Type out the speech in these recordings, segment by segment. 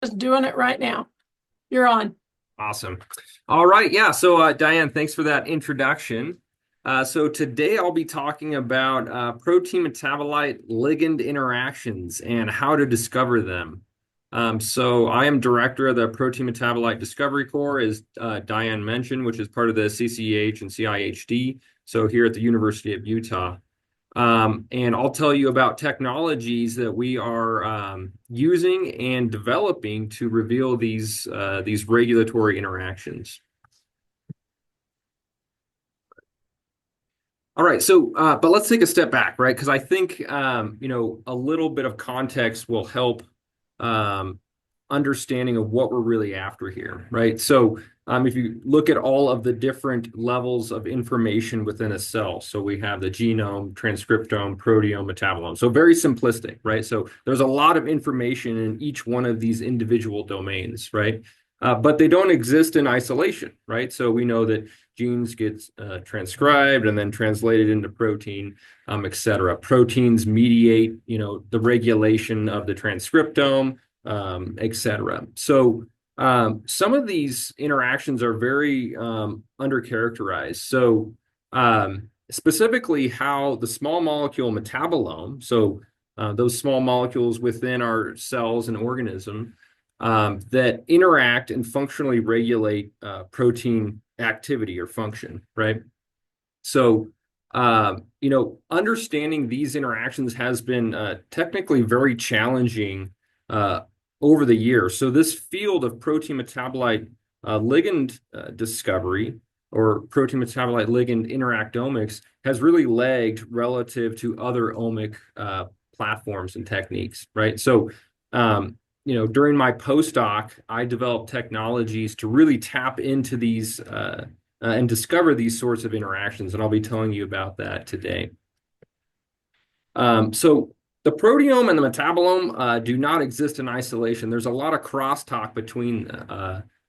Just doing it right now. You're on. Awesome. All right. Yeah. So, Diane, thanks for that introduction. So today I'll be talking about protein metabolite ligand interactions and how to discover them. So I am director of the Protein Metabolite Discovery Corps, as Diane mentioned, which is part of the CCEH and CIHD. So here at the University of Utah. And I'll tell you about technologies that we are using and developing to reveal these regulatory interactions. All right, so but let's take a step back, right? Because I think a little bit of context will help um, understanding of what we're really after here, right? So if you look at all of the different levels of information within a cell, so we have the genome, transcriptome, proteome, metabolome. So very simplistic, right? So there's a lot of information in each one of these individual domains, right? But they don't exist in isolation, right? So we know that genes get transcribed and then translated into protein, et cetera. Proteins mediate, the regulation of the transcriptome, et cetera. So some of these interactions are very undercharacterized. So specifically how the small molecule metabolome, so those small molecules within our cells and organism that interact and functionally regulate protein activity or function, right? So, understanding these interactions has been technically very challenging over the years. So this field of protein metabolite ligand discovery or protein metabolite ligand interactomics has really lagged relative to other omic platforms and techniques, right? So, during my postdoc, I developed technologies to really tap into these and discover these sorts of interactions, and I'll be telling you about that today. So the proteome and the metabolome do not exist in isolation. There's a lot of crosstalk between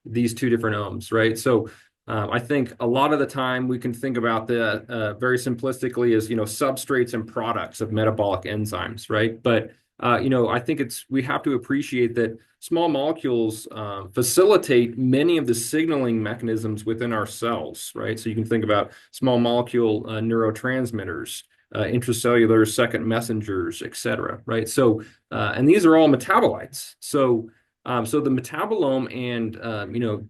these two different omes, right? So I think a lot of the time we can think about the very simplistically as substrates and products of metabolic enzymes, right? But I think we have to appreciate that small molecules facilitate many of the signaling mechanisms within our cells, right? So you can think about small molecule neurotransmitters, intracellular second messengers, et cetera, right? So, and these are all metabolites. So the metabolome and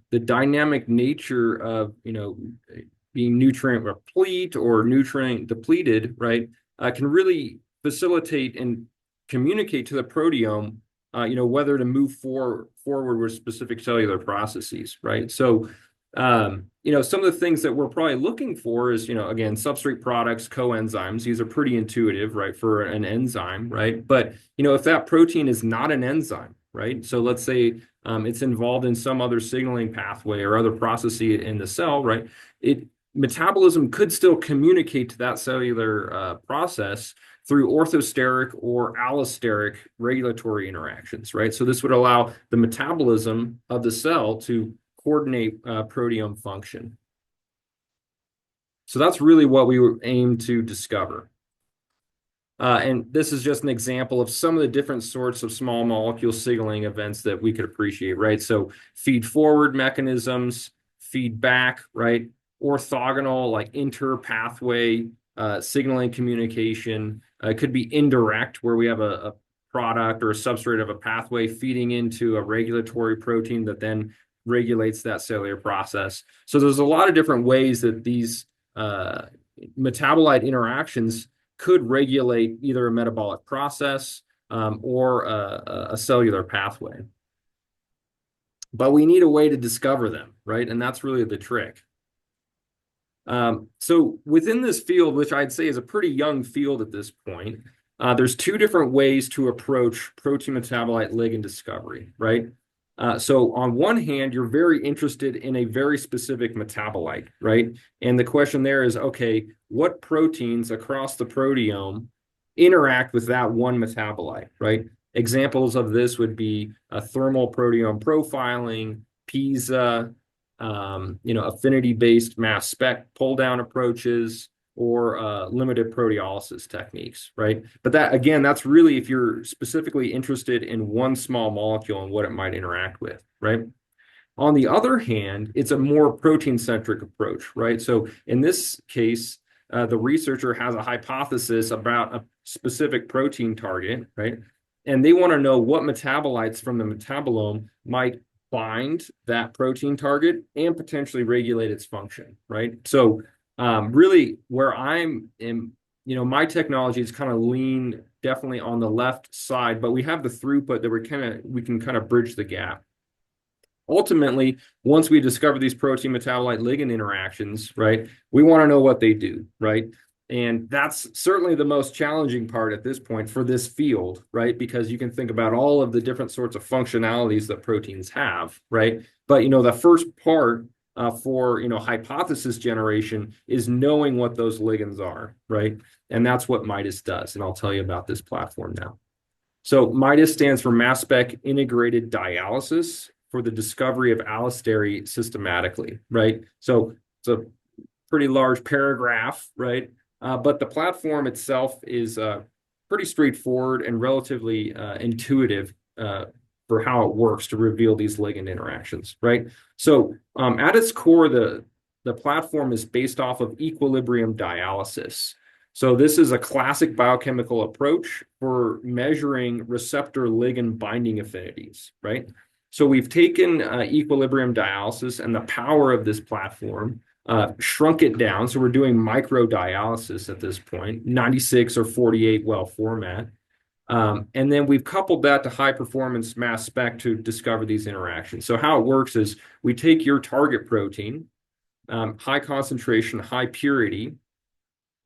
the dynamic nature of being nutrient replete or nutrient depleted, right, can really facilitate and communicate to the proteome, whether to move forward with specific cellular processes, right? So, some of the things that we're probably looking for is, again, substrate products, coenzymes. These are pretty intuitive, right, for an enzyme, right? But, if that protein is not an enzyme, right? So let's say it's involved in some other signaling pathway or other process in the cell, right? Metabolism could still communicate to that cellular process through orthosteric or allosteric regulatory interactions, right? So this would allow the metabolism of the cell to coordinate proteome function. So that's really what we aim to discover. And this is just an example of some of the different sorts of small molecule signaling events that we could appreciate, right? So feed forward mechanisms, feedback, right? Orthogonal, like inter-pathway signaling communication. It could be indirect, where we have a product or a substrate of a pathway feeding into a regulatory protein that then regulates that cellular process. So there's a lot of different ways that these metabolite interactions could regulate either a metabolic process or a cellular pathway. But we need a way to discover them, right? And that's really the trick. So within this field, which I'd say is a pretty young field at this point, there's two different ways to approach protein metabolite ligand discovery, right? So on one hand, you're very interested in a very specific metabolite, right? And the question there is, okay, what proteins across the proteome interact with that one metabolite, right? Examples of this would be thermal proteome profiling, PISA, affinity-based mass spec pull-down approaches, or limited proteolysis techniques, right? But that, again, that's really if you're specifically interested in one small molecule and what it might interact with, right? On the other hand, it's a more protein-centric approach, right? So in this case, the researcher has a hypothesis about a specific protein target, right? And they want to know what metabolites from the metabolome might bind that protein target and potentially regulate its function, right? So really where I'm in, my technology is kind of lean definitely on the left side, but we have the throughput that we can kind of bridge the gap. Ultimately, once we discover these protein metabolite ligand interactions, right, we want to know what they do, right? And that's certainly the most challenging part at this point for this field, right? Because you can think about all of the different sorts of functionalities that proteins have, right? But, the first part for, hypothesis generation is knowing what those ligands are, right? And that's what MIDAS does. And I'll tell you about this platform now. So MIDAS stands for Mass Spec Integrated Dialysis for the discovery of allostery systematically, right? So it's a pretty large paragraph, right? But the platform itself is pretty straightforward and relatively intuitive for how it works to reveal these ligand interactions, right? So at its core, the platform is based off of equilibrium dialysis. So this is a classic biochemical approach for measuring receptor ligand binding affinities, right? So we've taken equilibrium dialysis and the power of this platform, shrunk it down. So we're doing microdialysis at this point, 96 or 48 well format. And then we've coupled that to high performance mass spec to discover these interactions. So how it works is we take your target protein, high concentration, high purity,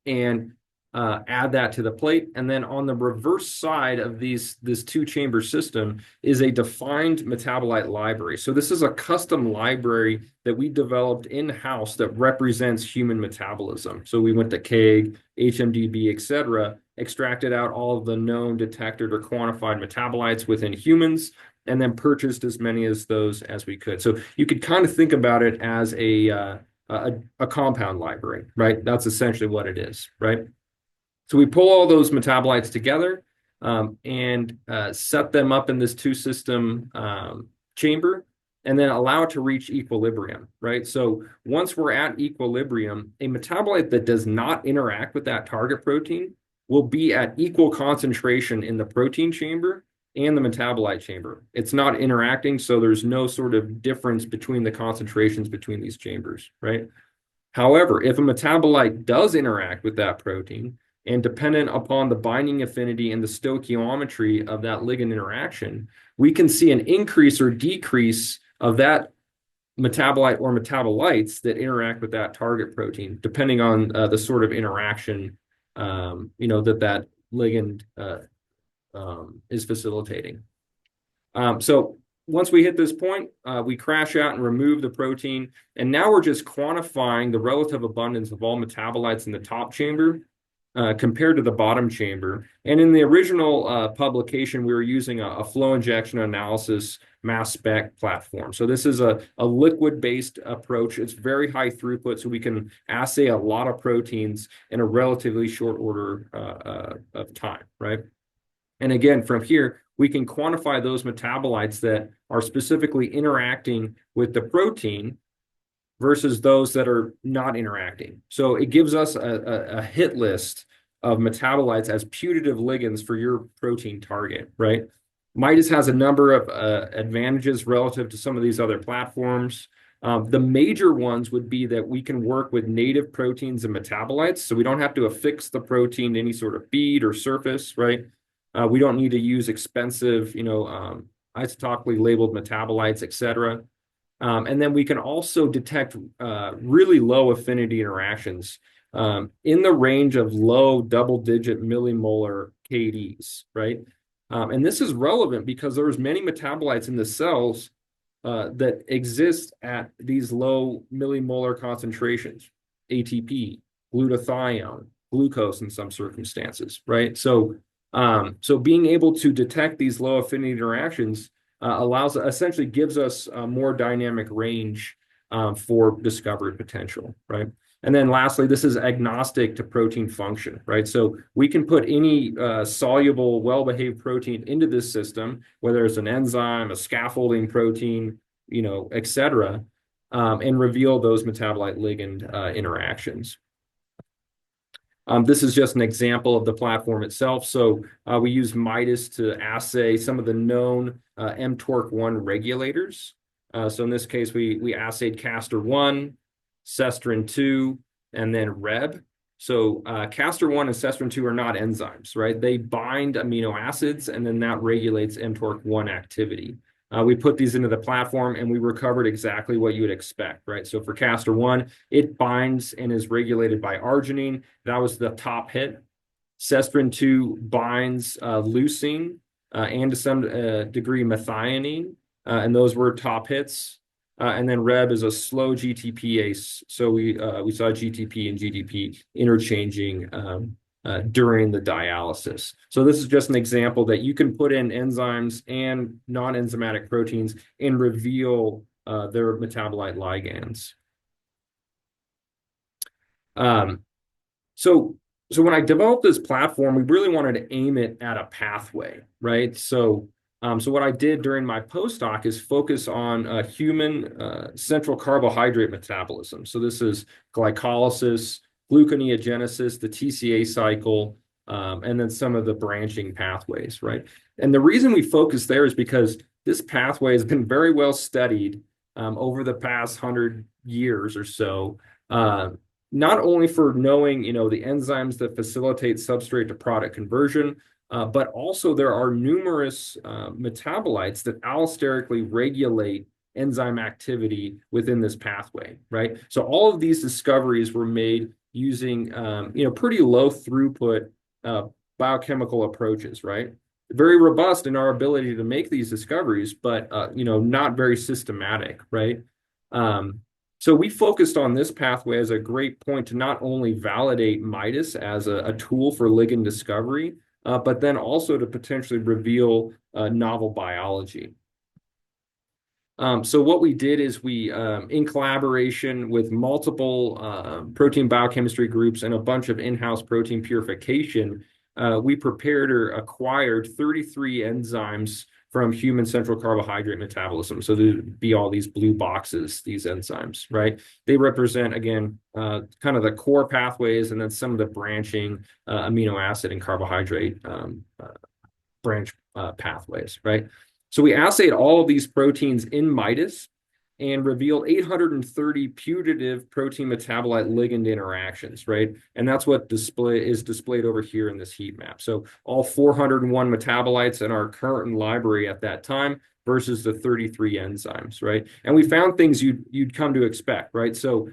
and add that to the plate. And then on the reverse side of this two-chamber system is a defined metabolite library. So this is a custom library that we developed in-house that represents human metabolism. So we went to KEGG, HMDB, et cetera, extracted out all of the known detected or quantified metabolites within humans, and then purchased as many as those as we could. So you could kind of think about it as a compound library, right? That's essentially what it is, right? So we pull all those metabolites together and set them up in this two-system chamber and then allow it to reach equilibrium, right? So once we're at equilibrium, a metabolite that does not interact with that target protein will be at equal concentration in the protein chamber and the metabolite chamber. It's not interacting, so there's no sort of difference between the concentrations between these chambers, right? However, if a metabolite does interact with that protein, and dependent upon the binding affinity and the stoichiometry of that ligand interaction, we can see an increase or decrease of that metabolite or metabolites that interact with that target protein, depending on the sort of interaction, that ligand is facilitating. So once we hit this point, we crash out and remove the protein. And now we're just quantifying the relative abundance of all metabolites in the top chamber compared to the bottom chamber. And in the original publication, we were using a flow injection analysis mass spec platform. So this is a liquid-based approach. It's very high throughput, so we can assay a lot of proteins in a relatively short order of time, right? And again, from here, we can quantify those metabolites that are specifically interacting with the protein versus those that are not interacting. So it gives us a hit list of metabolites as putative ligands for your protein target, right? MIDAS has a number of advantages relative to some of these other platforms. The major ones would be that we can work with native proteins and metabolites, so we don't have to affix the protein to any sort of bead or surface, right? We don't need to use expensive, isotopically labeled metabolites, et cetera. And then we can also detect really low affinity interactions in the range of low double-digit millimolar KDs, right? And this is relevant because there's many metabolites in the cells that exist at these low millimolar concentrations, ATP, glutathione, glucose in some circumstances, right? So being able to detect these low affinity interactions essentially gives us a more dynamic range for discovery potential, right? And then lastly, this is agnostic to protein function, right? So we can put any soluble, well-behaved protein into this system, whether it's an enzyme, a scaffolding protein, et cetera, and reveal those metabolite ligand interactions. This is just an example of the platform itself. So we use MIDAS to assay some of the known mTORC1 regulators. So in this case, we assayed Castor-1, Cestrin-2, and then Reb. So Castor-1 and Cestrin-2 are not enzymes, right? They bind amino acids, and then that regulates mTORC1 activity. We put these into the platform, and we recovered exactly what you would expect, right? So for Castor-1, it binds and is regulated by arginine. That was the top hit. Cestrin-2 binds leucine and to some degree methionine, and those were top hits. And then Reb is a slow GTPase. So we saw GTP and GDP interchanging during the dialysis. So this is just an example that you can put in enzymes and non-enzymatic proteins and reveal their metabolite ligands. So when I developed this platform, we really wanted to aim it at a pathway, right? So what I did during my postdoc is focus on human central carbohydrate metabolism. So this is glycolysis, gluconeogenesis, the TCA cycle, and then some of the branching pathways, right? And the reason we focus there is because this pathway has been very well studied over the past 100 years or so, not only for knowing, the enzymes that facilitate substrate to product conversion, but also there are numerous metabolites that allosterically regulate enzyme activity within this pathway, right? So all of these discoveries were made using, pretty low throughput biochemical approaches, right? Very robust in our ability to make these discoveries, but, not very systematic, right? So we focused on this pathway as a great point to not only validate MIDAS as a tool for ligand discovery, but then also to potentially reveal novel biology. So what we did is we, in collaboration with multiple protein biochemistry groups and a bunch of in-house protein purification, we prepared or acquired 33 enzymes from human central carbohydrate metabolism. So there'd be all these blue boxes, these enzymes, right? They represent, again, kind of the core pathways and then some of the branching amino acid and carbohydrate branch pathways, right? So we assayed all of these proteins in MIDAS and revealed 830 putative protein metabolite ligand interactions, right? And that's what is displayed over here in this heat map. So all 401 metabolites in our current library at that time versus the 33 enzymes, right? And we found things you'd come to expect, right? So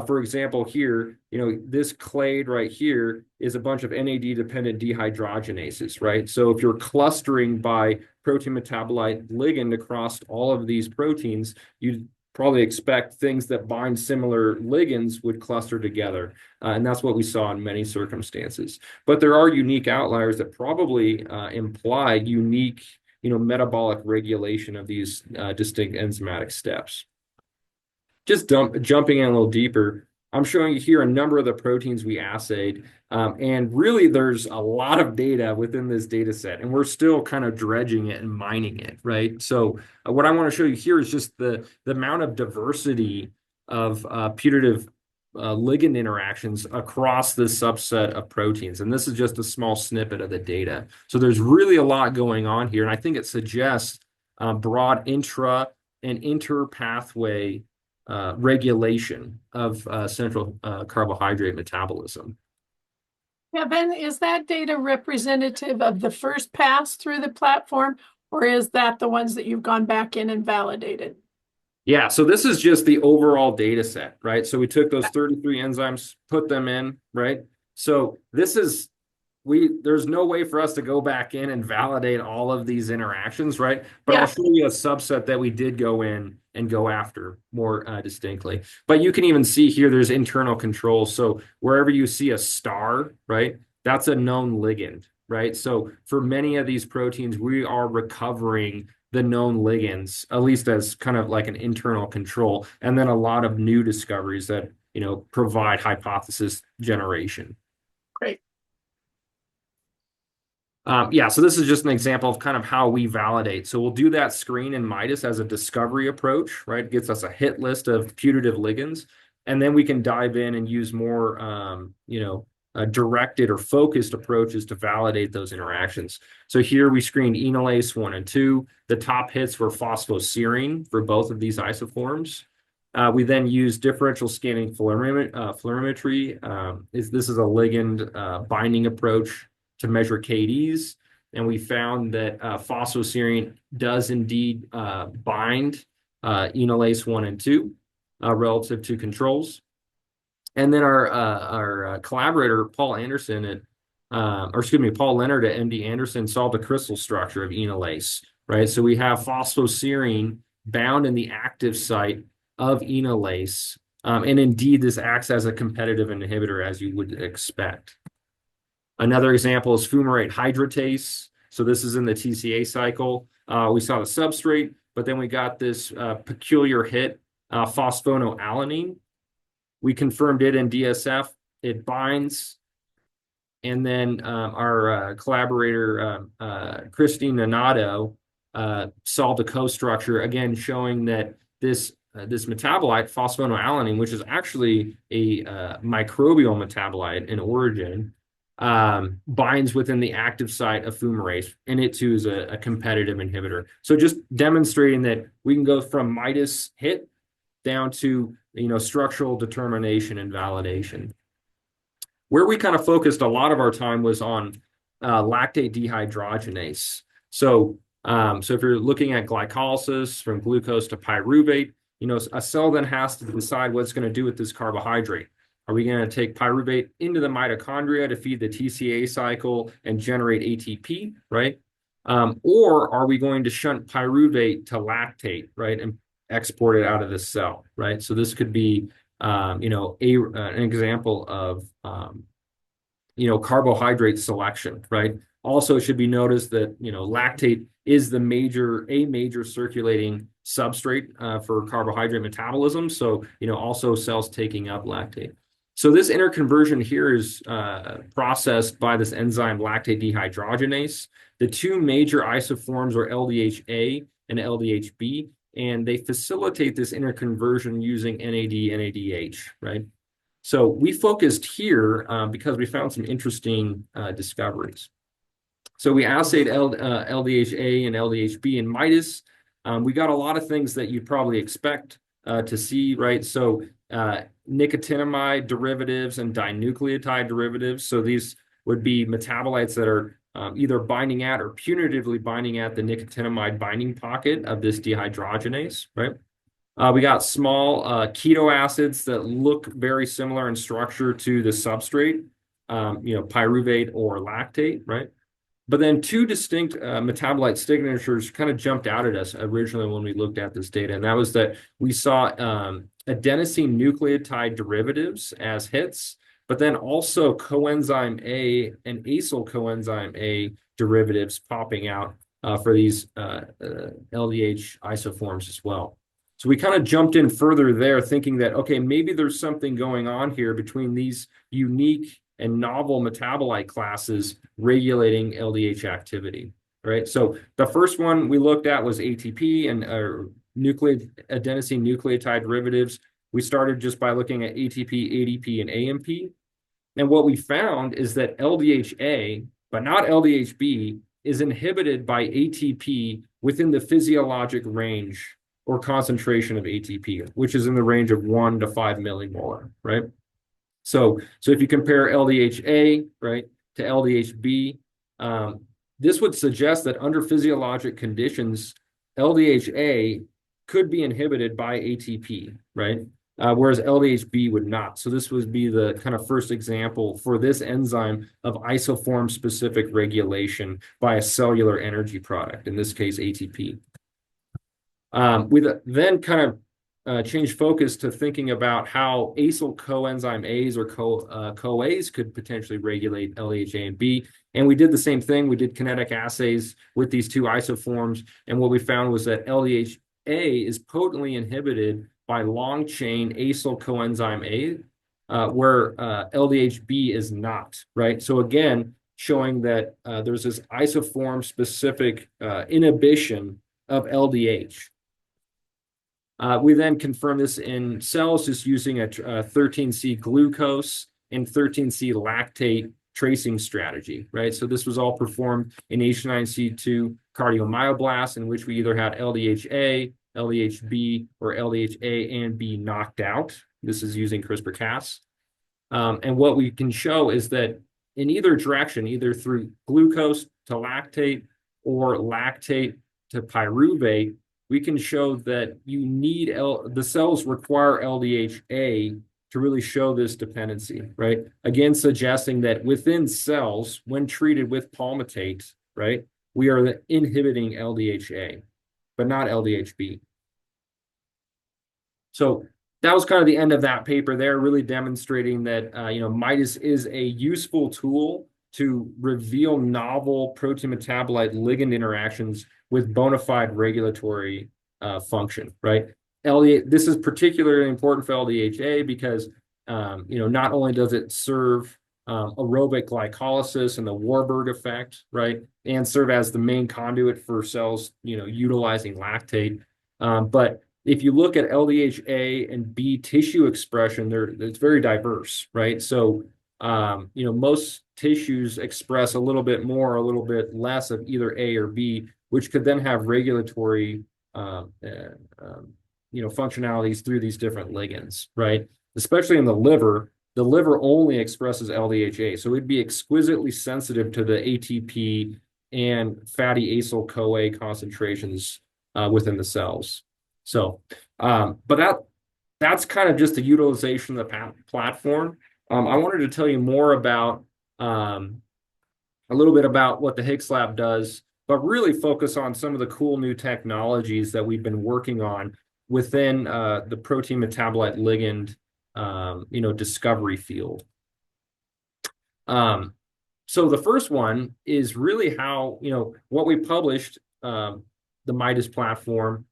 for example, here, this clade right here is a bunch of NAD-dependent dehydrogenases, right? So if you're clustering by protein metabolite ligand across all of these proteins, you'd probably expect things that bind similar ligands would cluster together. And that's what we saw in many circumstances. But there are unique outliers that probably imply unique, metabolic regulation of these distinct enzymatic steps. Just jumping in a little deeper, I'm showing you here a number of the proteins we assayed. And really, there's a lot of data within this data set, and we're still kind of dredging it and mining it, right? So what I want to show you here is just the amount of diversity of putative ligand interactions across this subset of proteins. And this is just a small snippet of the data. So there's really a lot going on here, and I think it suggests broad intra and inter-pathway regulation of central carbohydrate metabolism. Kevin, is that data representative of the first pass through the platform, or is that the ones that you've gone back in and validated? Yeah, so this is just the overall data set, right? So we took those 33 enzymes, put them in, right? So this is, there's no way for us to go back in and validate all of these interactions, right? But I'll show you a subset that we did go in and go after more distinctly. But you can even see here, there's internal controls. So wherever you see a star, right, that's a known ligand, right? So for many of these proteins, we are recovering the known ligands, at least as kind of like an internal control, and then a lot of new discoveries that provide hypothesis generation. Great. Yeah, so this is just an example of kind of how we validate. So we'll do that screen in MIDAS as a discovery approach, right? It gets us a hit list of putative ligands, and then we can dive in and use more, directed or focused approaches to validate those interactions. So here we screened enolase 1 and 2. The top hits were phosphoserine for both of these isoforms. We then used differential scanning fluorimetry. This is a ligand binding approach to measure KDs, and we found that phosphoserine does indeed bind enolase 1 and 2 relative to controls. And then our collaborator, Paul Leonard at MD Anderson solved the crystal structure of enolase, right? So we have phosphoserine bound in the active site of enolase, and indeed this acts as a competitive inhibitor, as you would expect. Another example is fumarate hydratase. So this is in the TCA cycle. We saw the substrate, but then we got this peculiar hit, phosphonoalanine. We confirmed it in DSF. It binds. And then our collaborator, Christine Donato, solved a co-structure, again, showing that this metabolite, phosphonoalanine, which is actually a microbial metabolite in origin, binds within the active site of fumarate, and it too is a competitive inhibitor. So just demonstrating that we can go from MIDAS hit down to structural determination and validation. Where we kind of focused a lot of our time was on lactate dehydrogenase. So if you're looking at glycolysis from glucose to pyruvate, a cell then has to decide what it's going to do with this carbohydrate. Are we going to take pyruvate into the mitochondria to feed the TCA cycle and generate ATP, right? Or are we going to shunt pyruvate to lactate, right, and export it out of the cell, right? So this could be, an example of, carbohydrate selection, right? Also, it should be noticed that lactate is a major circulating substrate for carbohydrate metabolism. So also cells taking up lactate. So this interconversion here is processed by this enzyme lactate dehydrogenase. The two major isoforms are LDHA and LDHB, and they facilitate this interconversion using NAD/NADH, right? So we focused here because we found some interesting discoveries. So we assayed LDHA and LDHB in MIDAS. We got a lot of things that you'd probably expect to see, right? So nicotinamide derivatives and dinucleotide derivatives. So these would be metabolites that are either binding at or putatively binding at the nicotinamide binding pocket of this dehydrogenase, right? We got small keto acids that look very similar in structure to the substrate, pyruvate or lactate, right? But then two distinct metabolite signatures kind of jumped out at us originally when we looked at this data, and that was that we saw adenosine nucleotide derivatives as hits, but then also coenzyme A and acyl coenzyme A derivatives popping out for these LDH isoforms as well. So we kind of jumped in further there thinking that, okay, maybe there's something going on here between these unique and novel metabolite classes regulating LDH activity, right? So the first one we looked at was ATP and adenosine nucleotide derivatives. We started just by looking at ATP, ADP, and AMP. And what we found is that LDHA, but not LDHB, is inhibited by ATP within the physiologic range or concentration of ATP, which is in the range of 1 to 5 millimolar, right? So if you compare LDHA, right, to LDHB, this would suggest that under physiologic conditions, LDHA could be inhibited by ATP, right? Whereas LDHB would not. So this would be the kind of first example for this enzyme of isoform-specific regulation by a cellular energy product, in this case, ATP. We then kind of changed focus to thinking about how acyl coenzyme A's or CoAs could potentially regulate LDHA and B. And we did the same thing. We did kinetic assays with these two isoforms. And what we found was that LDHA is potently inhibited by long chain acyl coenzyme A, where LDHB is not, right? So again, showing that there's this isoform specific inhibition of LDH. We then confirm this in cells just using a 13C glucose and 13C lactate tracing strategy, right? So this was all performed in H9C2 cardiomyoblasts, in which we either had LDHA, LDHB, or LDHA and B knocked out. This is using CRISPR-Cas. And what we can show is that in either direction, either through glucose to lactate or lactate to pyruvate, we can show that you need the cells require LDHA to really show this dependency, right? Again, suggesting that within cells, when treated with palmitate, right, we are inhibiting LDHA, but not LDHB. So that was kind of the end of that paper there, really demonstrating that MIDAS is a useful tool to reveal novel protein metabolite ligand interactions with bona fide regulatory function, right? This is particularly important for LDHA because not only does it serve aerobic glycolysis and the Warburg effect, right, and serve as the main conduit for cells, utilizing lactate, but if you look at LDHA and B tissue expression, it's very diverse, right? So, most tissues express a little bit more, a little bit less of either A or B, which could then have regulatory, functionalities through these different ligands, right? Especially in the liver only expresses LDHA, so it'd be exquisitely sensitive to the ATP and fatty acyl-CoA concentrations within the cells. So, but that's kind of just the utilization of the platform. I wanted to tell you more about a little bit about what the Hicks lab does, but really focus on some of the cool new technologies that we've been working on within the protein metabolite ligand, discovery field. So the first one is really how, what we published, the MIDAS platform.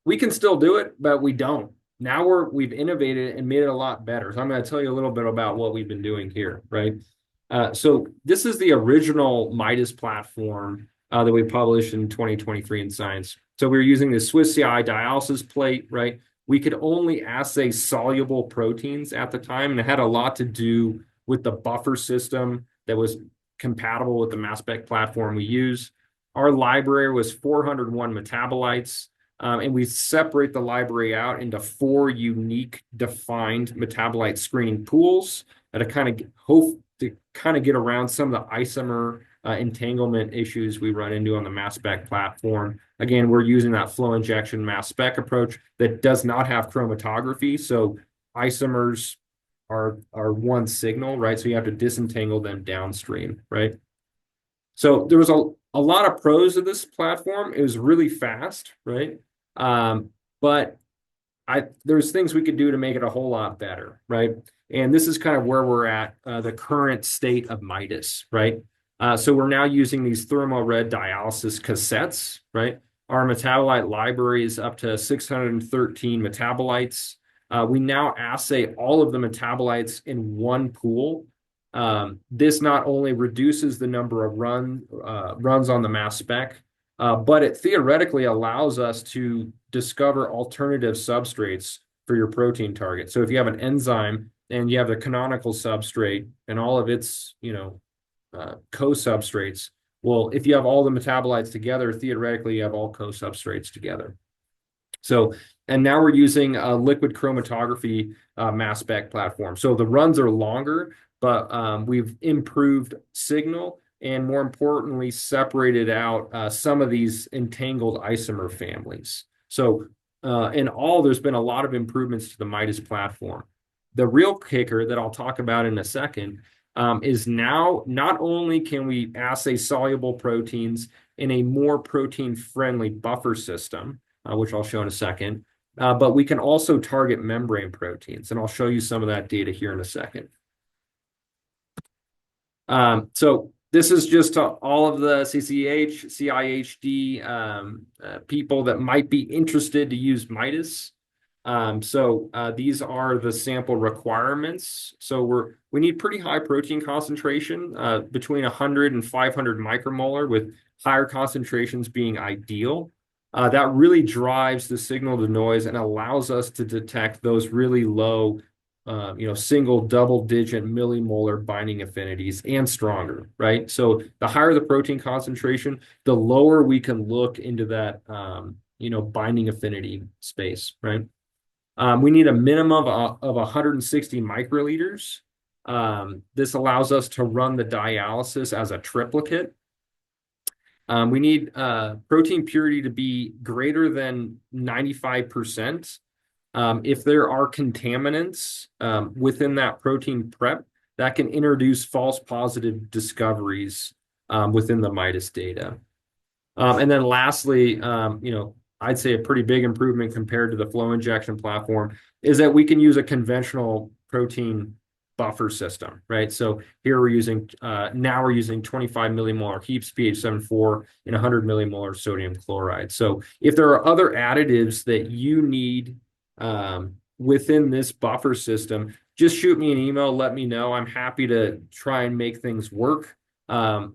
We can still do it, but we don't. Now we've innovated and made it a lot better. So I'm going to tell you a little bit about what we've been doing here, right? So this is the original MIDAS platform that we published in 2023 in Science. So we were using the Swiss CI dialysis plate, right? We could only assay soluble proteins at the time, and it had a lot to do with the buffer system that was compatible with the mass spec platform we use. Our library was 401 metabolites. And we separate the library out into 4 unique defined metabolite screening pools to kind of get around some of the isomer entanglement issues we run into on the mass spec platform. Again, we're using that flow injection mass spec approach that does not have chromatography. So isomers are one signal, right? So you have to disentangle them downstream, right? So there was a lot of pros to this platform. It was really fast, right? But there's things we could do to make it a whole lot better, right? And this is kind of where we're at, the current state of MIDAS, right? So we're now using these thermo-read dialysis cassettes, right? Our metabolite library is up to 613 metabolites. We now assay all of the metabolites in one pool. This not only reduces the number of runs on the mass spec, but it theoretically allows us to discover alternative substrates for your protein target. So if you have an enzyme and you have the canonical substrate and all of its, co-substrates, well, if you have all the metabolites together, theoretically you have all co-substrates together. So, and now we're using a liquid chromatography mass spec platform. So the runs are longer, but we've improved signal and, more importantly, separated out some of these entangled isomer families. So in all, there's been a lot of improvements to the MIDAS platform. The real kicker that I'll talk about in a second is now not only can we assay soluble proteins in a more protein-friendly buffer system, which I'll show in a second, but we can also target membrane proteins, and I'll show you some of that data here in a second. So this is just all of the CCEH, CIHD people that might be interested to use MIDAS. These are the sample requirements. So we need pretty high protein concentration, between 100 and 500 micromolar, with higher concentrations being ideal. That really drives the signal to noise and allows us to detect those really low, single, double-digit millimolar binding affinities and stronger, right? So the higher the protein concentration, the lower we can look into that, binding affinity space, right? We need a minimum of 160 microliters. This allows us to run the dialysis as a triplicate. We need protein purity to be greater than 95%. If there are contaminants within that protein prep, that can introduce false positive discoveries within the MIDAS data. And then lastly, I'd say a pretty big improvement compared to the flow injection platform is that we can use a conventional protein buffer system, right? So here now we're using 25 millimolar heaps pH 7.4 and 100 millimolar sodium chloride. So if there are other additives that you need within this buffer system, just shoot me an email, let me know. I'm happy to try and make things work.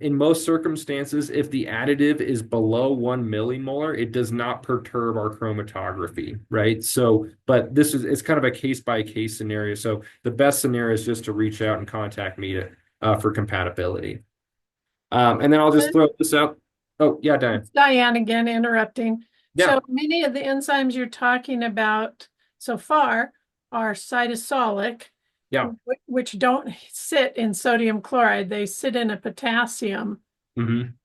In most circumstances, if the additive is below 1 millimolar, it does not perturb our chromatography, right? So, but it's kind of a case by case scenario. So the best scenario is just to reach out and contact me for compatibility. And then I'll just throw this out. Oh, yeah, Diane. It's Diane again, interrupting. Yeah. So many of the enzymes you're talking about so far are cytosolic, Yeah. which don't sit in sodium chloride. They sit in a potassium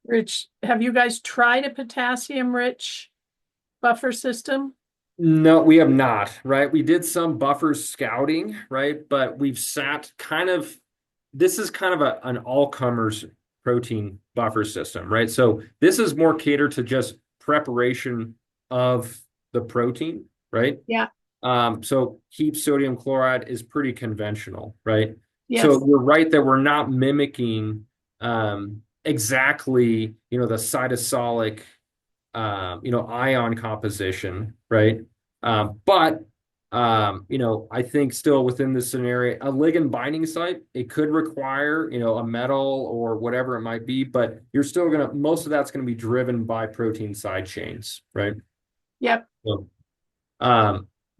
rich. Have you guys tried a potassium rich buffer system? No, we have not, right? We did some buffer scouting, right? But this is kind of an all-comers protein buffer system, right? So this is more catered to just preparation of the protein, right? Yeah. So heap sodium chloride is pretty conventional, right? Yes. So you're right that we're not mimicking exactly, the cytosolic, ion composition, right? But I think still within this scenario, a ligand binding site, it could require, a metal or whatever it might be, but most of that's gonna be driven by protein side chains, right? Yep. So,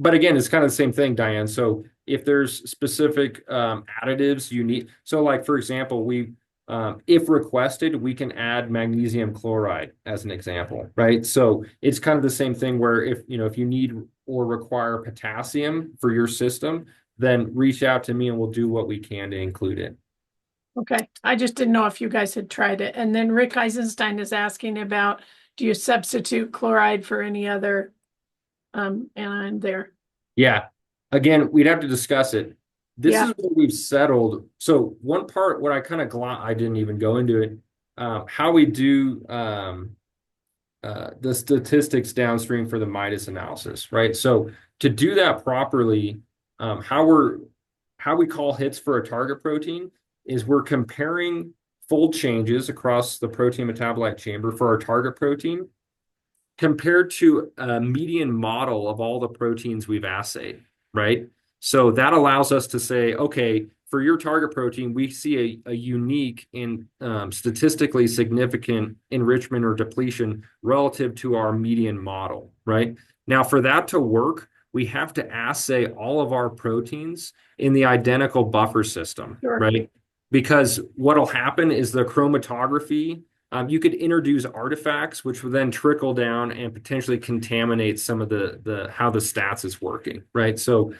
but again, it's kind of the same thing, Diane. So if there's specific additives you need, so like for example, if requested, we can add magnesium chloride as an example, right? So it's kind of the same thing where if you need or require potassium for your system, then reach out to me and we'll do what we can to include it. Okay. I just didn't know if you guys had tried it. And then Rick Eisenstein is asking about, do you substitute chloride for any other anion there? Yeah. Again, we'd have to discuss it. This Yeah. is what we've settled. So one part, what I kind of I didn't even go into it, how we do the statistics downstream for the MIDAS analysis, right? So to do that properly, how we call hits for a target protein is we're comparing fold changes across the protein metabolite chamber for our target protein compared to a median model of all the proteins we've assayed, right? So that allows us to say, okay, for your target protein, we see a unique and statistically significant enrichment or depletion relative to our median model, right? Now, for that to work, we have to assay all of our proteins in the identical buffer system, Sure. right? Because what'll happen is the chromatography, you could introduce artifacts, which would then trickle down and potentially contaminate some of the how the stats is working, right? So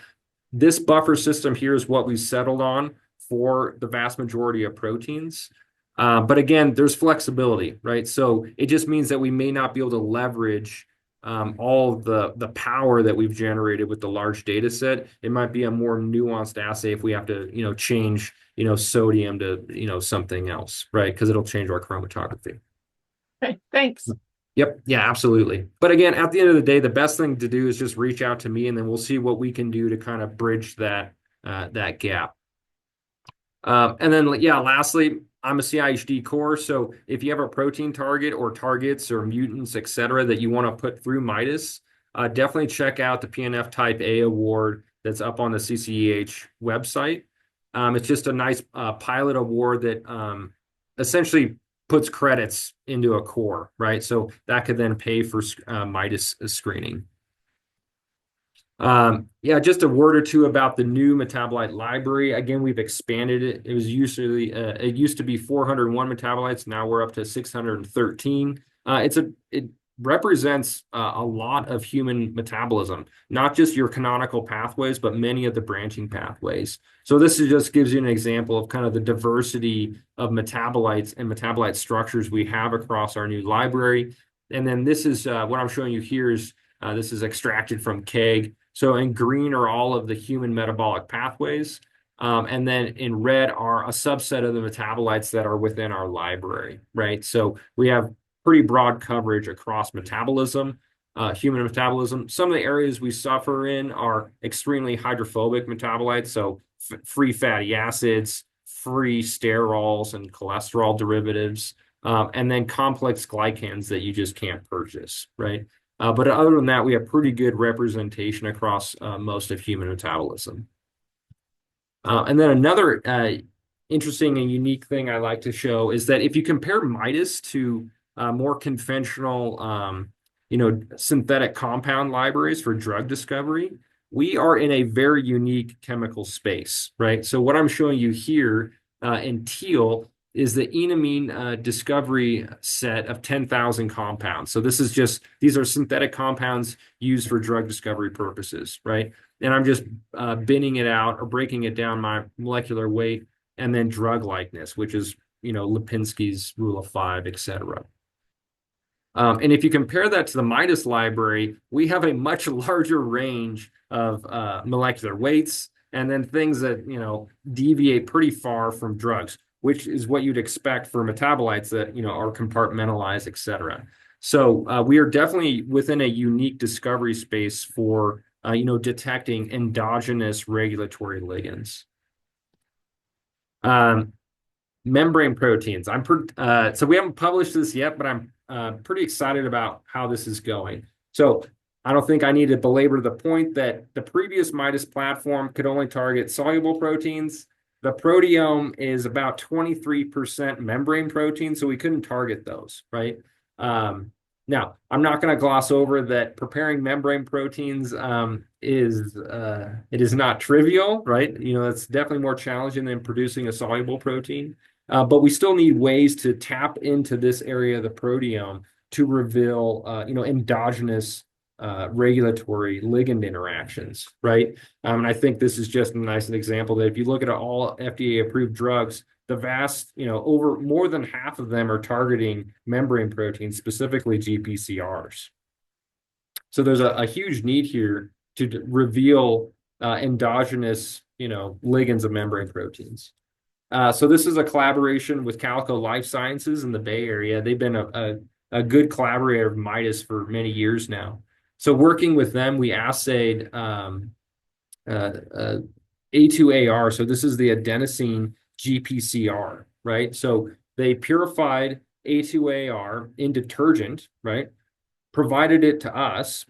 this buffer system here is what we settled on for the vast majority of proteins. But again, there's flexibility, right? So it just means that we may not be able to leverage all the power that we've generated with the large data set. It might be a more nuanced assay if we have to, change, sodium to, something else, right? Because it'll change our chromatography. Okay, thanks. Yep. Yeah, absolutely. But again, at the end of the day, the best thing to do is just reach out to me and then we'll see what we can do to kind of bridge that gap. And then, yeah, lastly, I'm a CIHD core. So if you have a protein target or targets or mutants, et cetera, that you want to put through MIDAS, definitely check out the PNF Type A award that's up on the CCEH website. It's just a nice pilot award that essentially puts credits into a core, right? So that could then pay for MIDAS screening. Yeah, just a word or two about the new metabolite library. Again, we've expanded it. It used to be 401 metabolites. Now we're up to 613. It represents a lot of human metabolism, not just your canonical pathways, but many of the branching pathways. So just gives you an example of kind of the diversity of metabolites and metabolite structures we have across our new library. And then this is what I'm showing you here is this is extracted from KEGG. So in green are all of the human metabolic pathways. And then in red are a subset of the metabolites that are within our library, right? So we have pretty broad coverage across metabolism, human metabolism. Some of the areas we suffer in are extremely hydrophobic metabolites, so free fatty acids, free sterols and cholesterol derivatives, and then complex glycans that you just can't purchase, right? But other than that, we have pretty good representation across most of human metabolism. And then another interesting and unique thing I like to show is that if you compare MIDAS to more conventional, synthetic compound libraries for drug discovery, we are in a very unique chemical space, right? So what I'm showing you here in teal is the enamine discovery set of 10,000 compounds. So these are synthetic compounds used for drug discovery purposes, right? And I'm just binning it out or breaking it down my molecular weight and then drug likeness, which is, Lipinski's rule of 5, et cetera. And if you compare that to the MIDAS library, we have a much larger range of molecular weights and then things that, deviate pretty far from drugs, which is what you'd expect for metabolites that, are compartmentalized, et cetera. So we are definitely within a unique discovery space for, detecting endogenous regulatory ligands. Membrane proteins. So we haven't published this yet, but I'm pretty excited about how this is going. So I don't think I need to belabor the point that the previous MIDAS platform could only target soluble proteins. The proteome is about 23% membrane protein, so we couldn't target those, right? Now, I'm not going to gloss over that preparing membrane proteins it is not trivial, right? It's definitely more challenging than producing a soluble protein. But we still need ways to tap into this area of the proteome to reveal, endogenous regulatory ligand interactions, right? And I think this is just a nice example that if you look at all FDA-approved drugs, the vast, over more than half of them are targeting membrane proteins, specifically GPCRs. So there's a huge need here to reveal endogenous, ligands of membrane proteins. So this is a collaboration with Calico Life Sciences in the Bay Area. They've been a good collaborator of MIDAS for many years now. So working with them, we assayed A2AR. So this is the adenosine GPCR, right? So they purified A2AR in detergent, right? Provided it to us.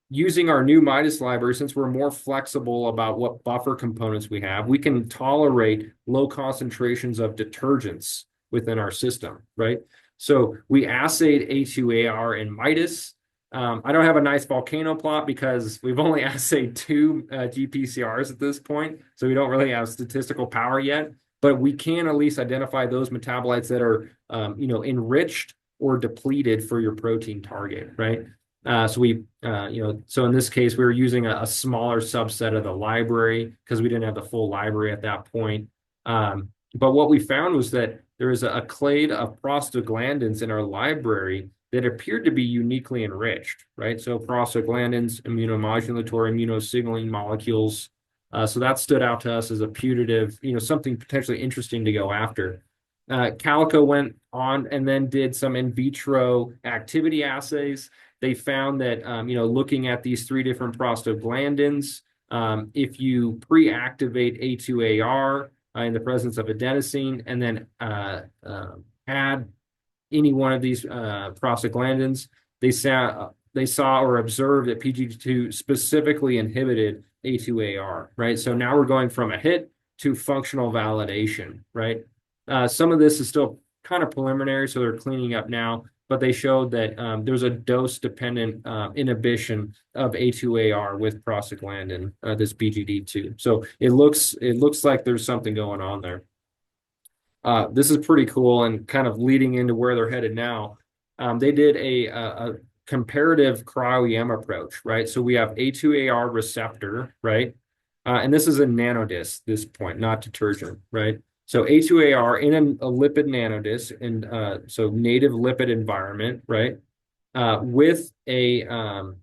Using our new MIDAS library, since we're more flexible about what buffer components we have, we can tolerate low concentrations of detergents within our system, right? So we assayed A2AR in MIDAS. I don't have a nice volcano plot because we've only assayed 2 GPCRs at this point, so we don't really have statistical power yet, but we can at least identify those metabolites that are, enriched or depleted for your protein target, right? So in this case, we were using a smaller subset of the library because we didn't have the full library at that point. But what we found was that there is a clade of prostaglandins in our library that appeared to be uniquely enriched, right? So prostaglandins, immunomodulatory, immunosignaling molecules. So that stood out to us as a putative, something potentially interesting to go after. Calico went on and then did some in vitro activity assays. They found that, looking at these 3 different prostaglandins, if you pre-activate A2AR in the presence of adenosine and then add any one of these prostaglandins, they they saw or observed that PGD2 specifically inhibited A2AR, right? So now we're going from a hit to functional validation, right? Some of this is still kind of preliminary, so they're cleaning up now, but they showed that there's a dose-dependent inhibition of A2AR with prostaglandin, this PGD2. So it looks like there's something going on there. This is pretty cool and kind of leading into where they're headed now. They did a comparative cryo-EM approach, right? So we have A2AR receptor, right? And this is a nanodisc, this point, not detergent, right? So A2AR in a lipid nanodisc, and so native lipid environment, right? With a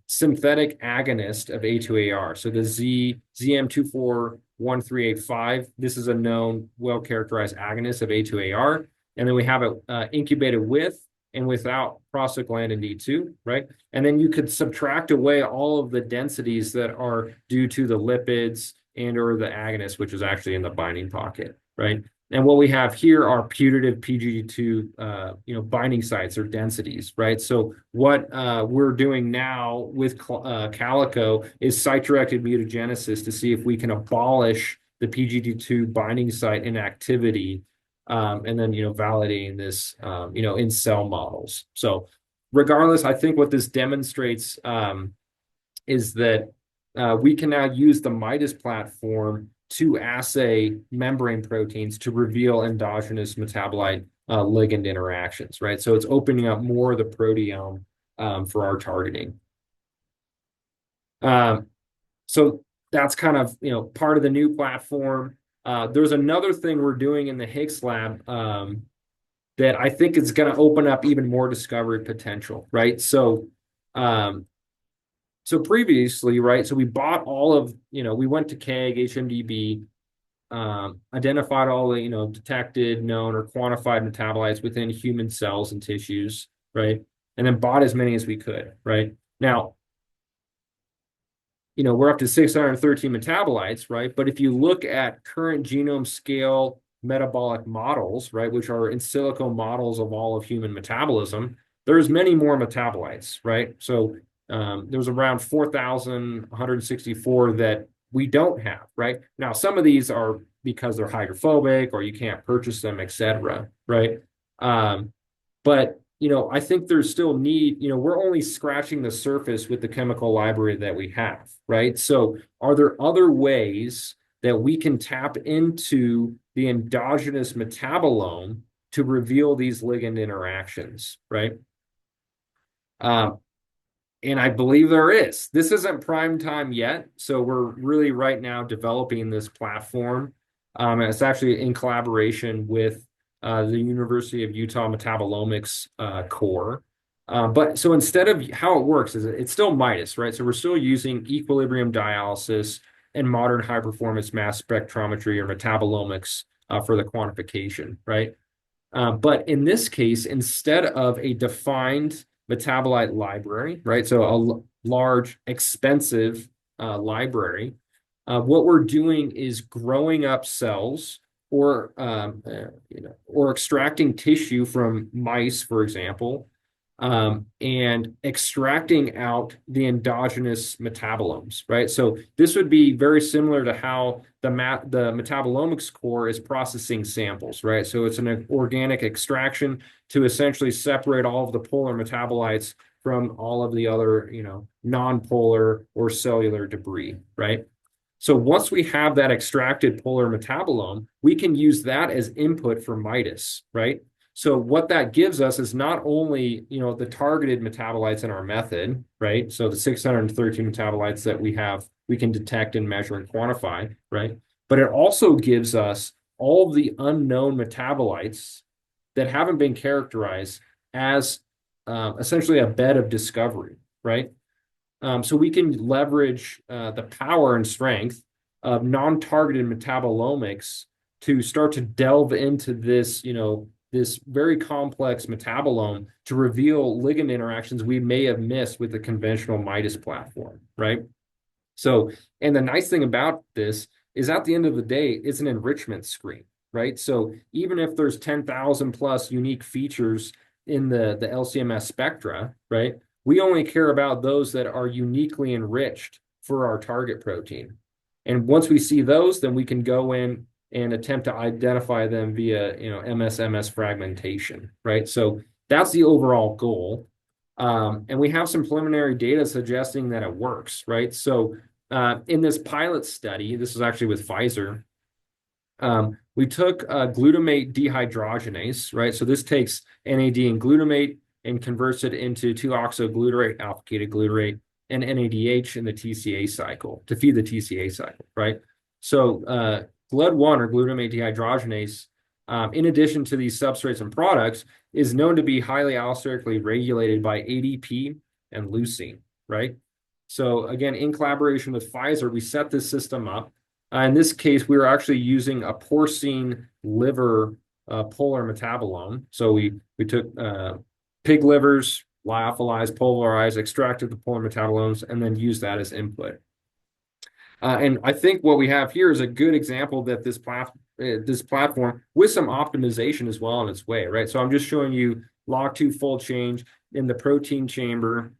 synthetic agonist of A2AR. So the ZM241385, this is a known, well-characterized agonist of A2AR. And then we have it incubated with and without prostaglandin D2, right? And then you could subtract away all of the densities that are due to the lipids and or the agonist, which is actually in the binding pocket, right? And what we have here are putative PGD2, binding sites or densities, right? So what we're doing now with Calico is site-directed mutagenesis to see if we can abolish the PGD2 binding site inactivity, and then validating this, in cell models. So regardless, I think what this demonstrates is that we can now use the MIDAS platform to assay membrane proteins to reveal endogenous metabolite ligand interactions, right? So it's opening up more of the proteome for our targeting. So that's kind of part of the new platform. There's another thing we're doing in the Hicks lab that I think is going to open up even more discovery potential, right? So previously, right, so we bought all of, we went to KEGG, HMDB, identified all the, detected, known, or quantified metabolites within human cells and tissues, right? And then bought as many as we could, right? Now, we're up to 613 metabolites, right? But if you look at current genome scale metabolic models, right, which are in silico models of all of human metabolism, there's many more metabolites, right? So there's around 4,164 that we don't have, right? Now, some of these are because they're hydrophobic or you can't purchase them, et cetera, right? But, I think there's still need, we're only scratching the surface with the chemical library that we have, right? So are there other ways that we can tap into the endogenous metabolome to reveal these ligand interactions, right? And I believe there is. This isn't prime time yet, so we're really right now developing this platform. And it's actually in collaboration with the University of Utah Metabolomics core. But so instead of how it works is it's still MIDAS, right? So we're still using equilibrium dialysis and modern high performance mass spectrometry or metabolomics for the quantification, right? But in this case, instead of a defined metabolite library, right? So a large, expensive library. What we're doing is growing up cells or extracting tissue from mice, for example, and extracting out the endogenous metabolomes, right? So this would be very similar to how the metabolomics core is processing samples, right? So it's an organic extraction to essentially separate all of the polar metabolites from all of the other, non-polar or cellular debris, right? So once we have that extracted polar metabolome, we can use that as input for MIDAS, right? So what that gives us is not only, the targeted metabolites in our method, right? So the 613 metabolites that we have, we can detect and measure and quantify, right? But it also gives us all of the unknown metabolites that haven't been characterized as essentially a bed of discovery, right? So we can leverage the power and strength of non-targeted metabolomics to start to delve into this, this very complex metabolome to reveal ligand interactions we may have missed with the conventional MIDAS platform, right? So, and the nice thing about this is at the end of the day, it's an enrichment screen, right? So even if there's 10,000 plus unique features in the LCMS spectra, right? we only care about those that are uniquely enriched for our target protein. And once we see those, then we can go in and attempt to identify them via, MS fragmentation, right? So that's the overall goal. And we have some preliminary data suggesting that it works, right? So in this pilot study, this is actually with Pfizer, we took glutamate dehydrogenase, right? So this takes NAD and glutamate and converts it into 2-oxoglutarate, alpha-ketoglutarate, glutarate, and NADH in the TCA cycle to feed the TCA cycle, right? So GLUT1 or glutamate dehydrogenase, in addition to these substrates and products, is known to be highly allosterically regulated by ADP and leucine, right? So again, in collaboration with Pfizer, we set this system up. In this case, we were actually using a porcine liver polar metabolome. So we took pig livers, lyophilized, polarized, extracted the polar metabolomes, and then used that as input. And I think what we have here is a good example that this platform with some optimization as well on its way, right? So I'm just showing you log2 fold change in the protein chamber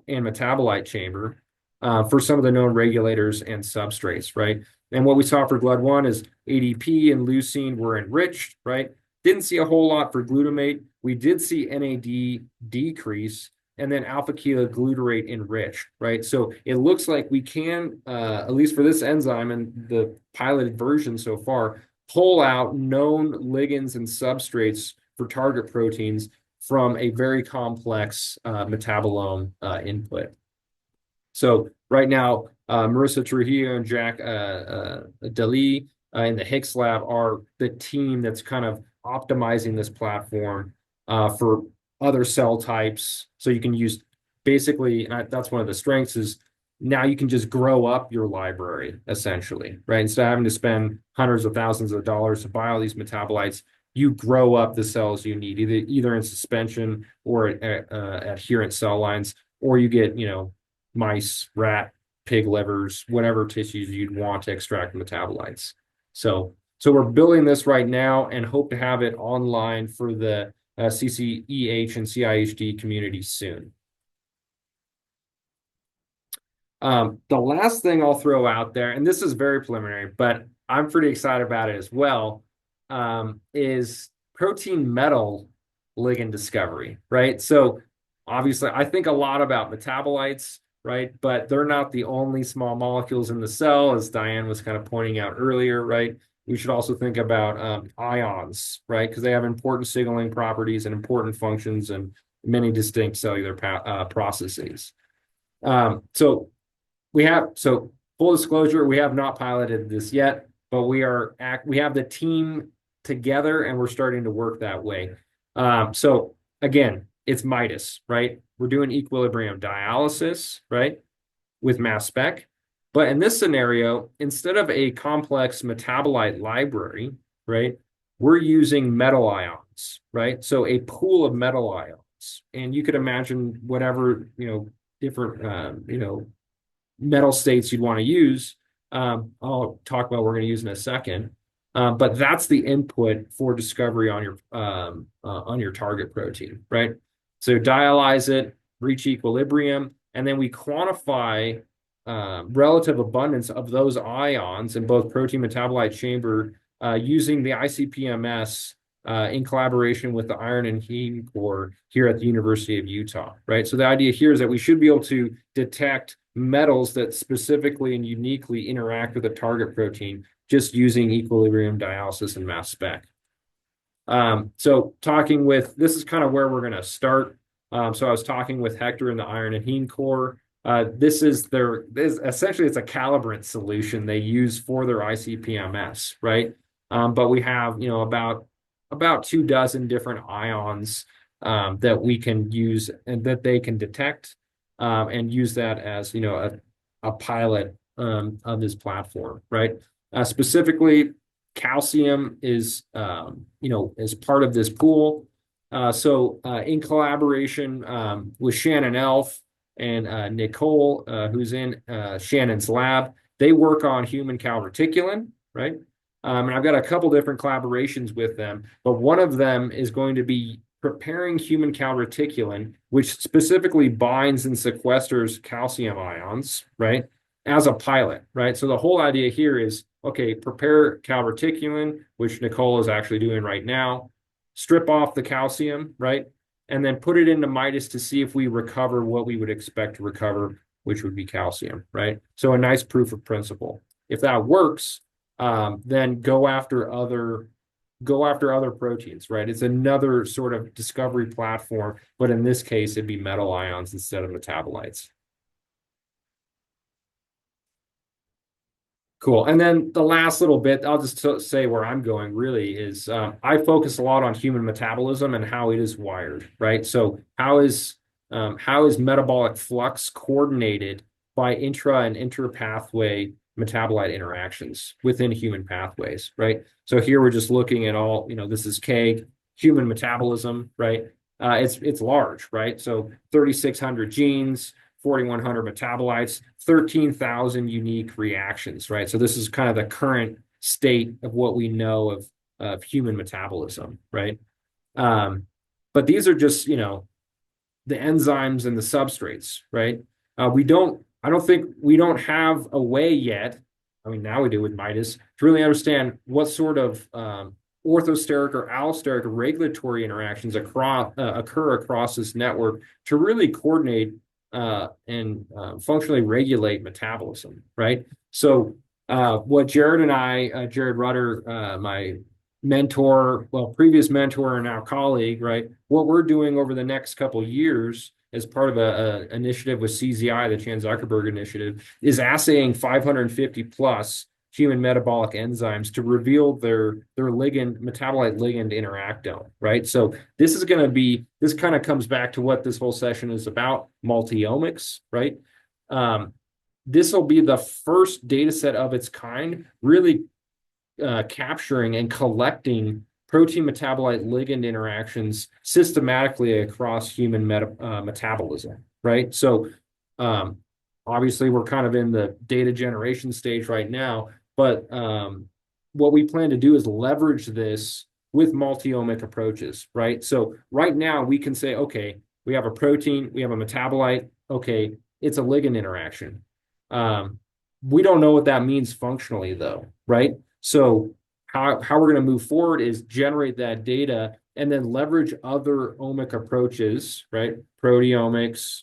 and metabolite chamber for some of the known regulators and substrates, right? And what we saw for GLUT1 is ADP and leucine were enriched, right? Didn't see a whole lot for glutamate. We did see NAD decrease, and then alpha-ketoglutarate enriched, right? So it looks like we can, at least for this enzyme and the piloted version so far, pull out known ligands and substrates for target proteins from a very complex metabolome input. So right now, Marissa Trujillo and Jack Dali in the Hicks lab are the team that's kind of optimizing this platform for other cell types. So you can use basically, that's one of the strengths is now you can just grow up your library essentially, right? Instead of having to spend hundreds of thousands of dollars to buy all these metabolites, you grow up the cells you need, either in suspension or adherent cell lines, or you get, mice, rat, pig livers, whatever tissues you'd want to extract metabolites. So we're building this right now and hope to have it online for the CCEH and CIHD community soon. The last thing I'll throw out there, and this is very preliminary, but I'm pretty excited about it as well, is protein metal ligand discovery, right? So obviously, I think a lot about metabolites, right? But they're not the only small molecules in the cell, as Diane was kind of pointing out earlier, right? We should also think about ions, right? Because they have important signaling properties and important functions and many distinct cellular processes. So full disclosure, we have not piloted this yet, but we have the team together and we're starting to work that way. So again, it's MIDAS, right? We're doing equilibrium dialysis, right? With mass spec. But in this scenario, instead of a complex metabolite library, right, we're using metal ions, right? So a pool of metal ions. And you could imagine whatever, different, metal states you'd want to use. I'll talk about what we're going to use in a second. But that's the input for discovery on your target protein, right? So dialyze it, reach equilibrium, and then we quantify relative abundance of those ions in both protein metabolite chamber using the ICP-MS in collaboration with the Iron and Heme Core here at the University of Utah, right? So the idea here is that we should be able to detect metals that specifically and uniquely interact with a target protein just using equilibrium dialysis and mass spec. So this is kind of where we're going to start. So I was talking with Hector in the Iron and Heme Core. Essentially it's a calibrant solution they use for their ICP-MS, right? But we have, about 24 different ions that we can use and that they can detect and use that as, a pilot of this platform, right? Specifically, calcium is, as part of this pool. So in collaboration with Shannon Elf and Nicole, who's in Shannon's lab, they work on human calreticulin, right? And I've got a couple different collaborations with them, but one of them is going to be preparing human calreticulin, which specifically binds and sequesters calcium ions, right, as a pilot, right? So the whole idea here is, okay, prepare calreticulin, which Nicole is actually doing right now, strip off the calcium, right, and then put it into MIDAS to see if we recover what we would expect to recover, which would be calcium, right? So a nice proof of principle. If that works, then go after other proteins, right? It's another sort of discovery platform, but in this case, it'd be metal ions instead of metabolites. Cool. And then the last little bit, I'll just say where I'm going really is I focus a lot on human metabolism and how it is wired, right? So how is metabolic flux coordinated by intra and interpathway metabolite interactions within human pathways, right? So here we're just looking at all, this is KEGG, human metabolism, right? It's large, right? So 3,600 genes, 4,100 metabolites, 13,000 unique reactions, right? So this is kind of the current state of what we know of human metabolism, right? But these are just, the enzymes and the substrates, right? I don't think we don't have a way yet, I mean, now we do with MIDAS, to really understand what sort of orthosteric or allosteric regulatory interactions occur across this network to really coordinate and functionally regulate metabolism, right? So what Jared and I, Jared Rutter, my mentor, previous mentor and now colleague, right? What we're doing over the next couple of years as part of a initiative with CZI, the Chan Zuckerberg Initiative, is assaying 550 plus human metabolic enzymes to reveal their metabolite ligand interactome, right? So this kind of comes back to what this whole session is about, multiomics, right? This will be the first data set of its kind, really capturing and collecting protein metabolite ligand interactions systematically across human metabolism, right? So obviously we're kind of in the data generation stage right now, but what we plan to do is leverage this with multi-omic approaches, right? So right now we can say, okay, we have a protein, we have a metabolite, okay, it's a ligand interaction. We don't know what that means functionally though, right? So how we're going to move forward is generate that data and then leverage other omic approaches, right? Proteomics,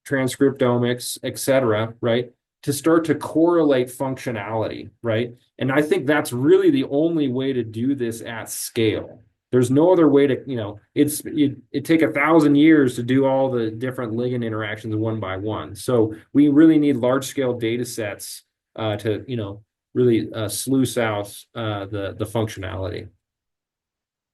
transcriptomics, et cetera, right? To start to correlate functionality, right? And I think that's really the only way to do this at scale. There's no other way to, it take 1,000 years to do all the different ligand interactions one by one. So we really need large scale data sets to, really sluice out the functionality.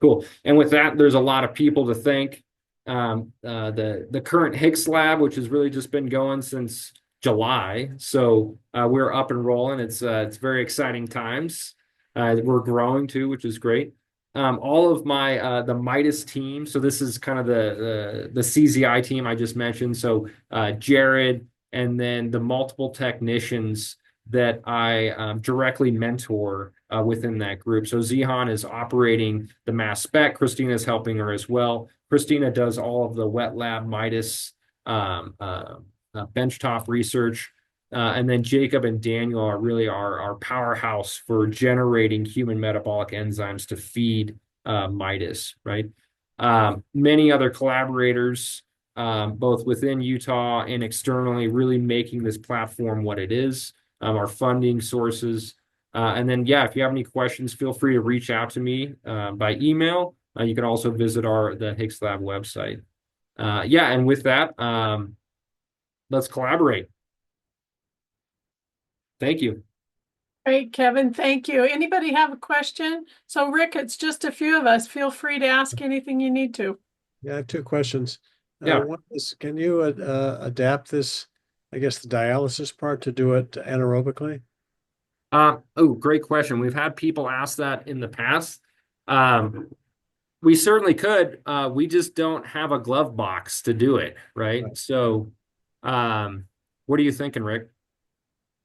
Cool. And with that, there's a lot of people to thank. The current Hicks lab, which has really just been going since July. So we're up and rolling. It's very exciting times. We're growing too, which is great. All of my the MIDAS team. So this is kind of the CZI team I just mentioned. So Jared, and then the multiple technicians that I directly mentor within that group. So Zihan is operating the mass spec. Christina is helping her as well. Christina does all of the wet lab MIDAS benchtop research. And then Jacob and Daniel are really our powerhouse for generating human metabolic enzymes to feed MIDAS, right? Many other collaborators, both within Utah and externally, really making this platform what it is. Our funding sources. And then, if you have any questions, feel free to reach out to me by email. You can also visit the Hicks Lab website. And with that, let's collaborate. Thank you. Great, Kevin. Thank you. Anybody have a question? So, Rick, it's just a few of us. Feel free to ask anything you need to. Yeah, I have two questions. Yeah. One is, can you adapt this, I guess, the dialysis part to do it anaerobically? Great question. We've had people ask that in the past. We certainly could. We just don't have a glove box to do it, right? So, what are you thinking, Rick?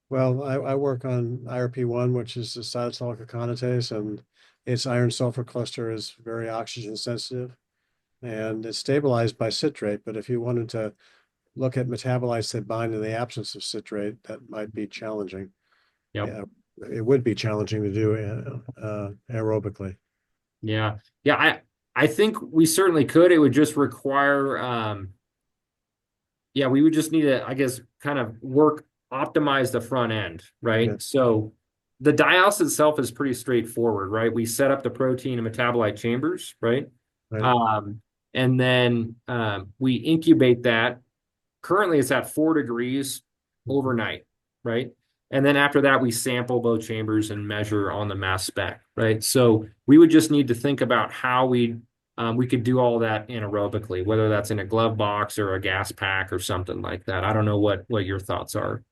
Well, I work on IRP1, which is the cytosolic aconitase, and its iron sulfur cluster is very oxygen sensitive, and it's stabilized by citrate. But if you wanted to look at metabolites that bind in the absence of citrate, that might be challenging. Yep. Yeah, it would be challenging to do aerobically. Yeah. Yeah. I think we certainly could. It would just require, we would just need to, I guess, kind of optimize the front end, right? Yeah. So the dialysis itself is pretty straightforward, right? We set up the protein and metabolite chambers, right? Right. And then we incubate that. Currently, it's at 4 degrees overnight, right? And then after that, we sample both chambers and measure on the mass spec, right? So we would just need to think about how we could do all that anaerobically, whether that's in a glove box or a gas pack or something like that. I don't know what your thoughts are.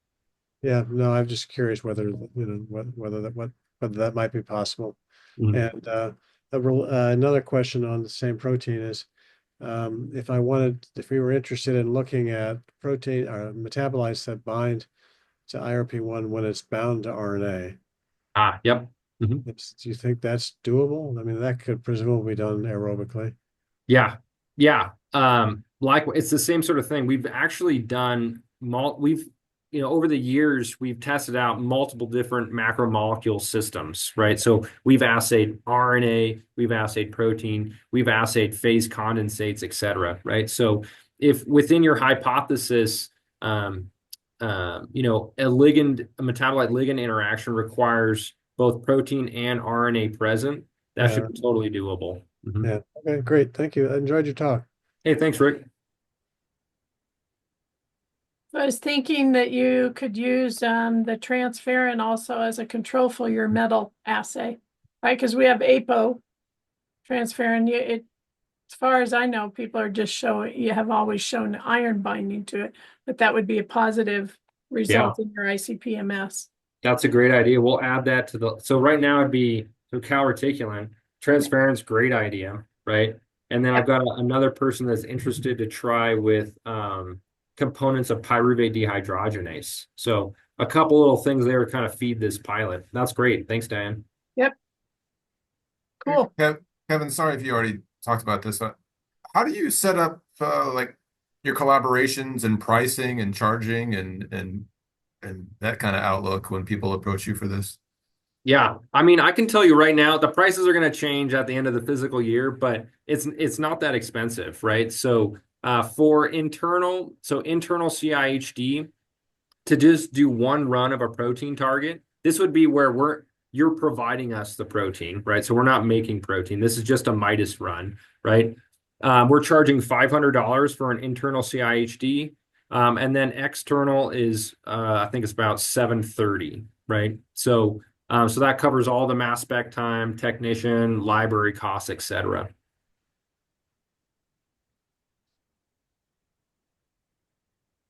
Yeah, no, I'm just curious whether, whether that might be possible. Mhm. And another question on the same protein is, if we were interested in looking at protein or metabolites that bind to IRP1 when it's bound to RNA, Yep. Mhm. do you think that's doable? I mean, that could presumably be done aerobically. Yeah. Yeah. Like it's the same sort of thing. We've actually done over the years, we've tested out multiple different macromolecule systems, right? So we've assayed RNA, we've assayed protein, we've assayed phase condensates, et cetera, right? So if within your hypothesis, a metabolite ligand interaction requires both protein and RNA present, that Yeah, should be totally doable. Mhm. yeah. Okay, great. Thank you. I enjoyed your talk. Hey, thanks, Rick. I was thinking that you could use the transferrin also as a control for your metal assay, right? Because we have APO transferrin. As far as I know, people are just you have always shown iron binding to it, but that would be a positive result in your ICP-MS. That's a great idea. We'll add that so right now it'd be calreticulin. Transferrin's great idea, right? And then I've got another person that's interested to try with components of pyruvate dehydrogenase. So a couple little things there to kind of feed this pilot. That's great. Thanks, Diane. Yep. Cool. Kevin, sorry if you already talked about this, but how do you set up like your collaborations and pricing and charging and that kind of outlook when people approach you for this? Yeah, I mean, I can tell you right now, the prices are going to change at the end of the physical year, but it's not that expensive, right? So for internal CIHD to just do one run of a protein target, this would be where you're providing us the protein, right? So we're not making protein. This is just a MIDAS run, right? We're charging $500 for an internal CIHD, and then external is I think it's about $730, right? So that covers all the mass spec time, technician, library costs, et cetera.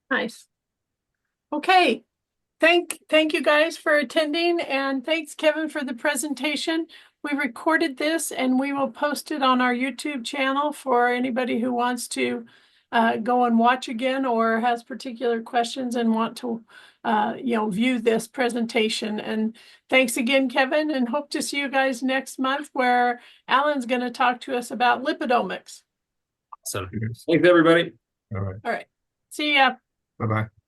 Nice. Okay. Thank you guys for attending, and thanks, Kevin, for the presentation. We recorded this and we will post it on our YouTube channel for anybody who wants to go and watch again or has particular questions and want to view this presentation. And thanks again, Kevin, and hope to see you guys next month where Alan's going to talk to us about lipidomics. Awesome. Thanks, everybody. All right. All right. See ya. Bye-bye.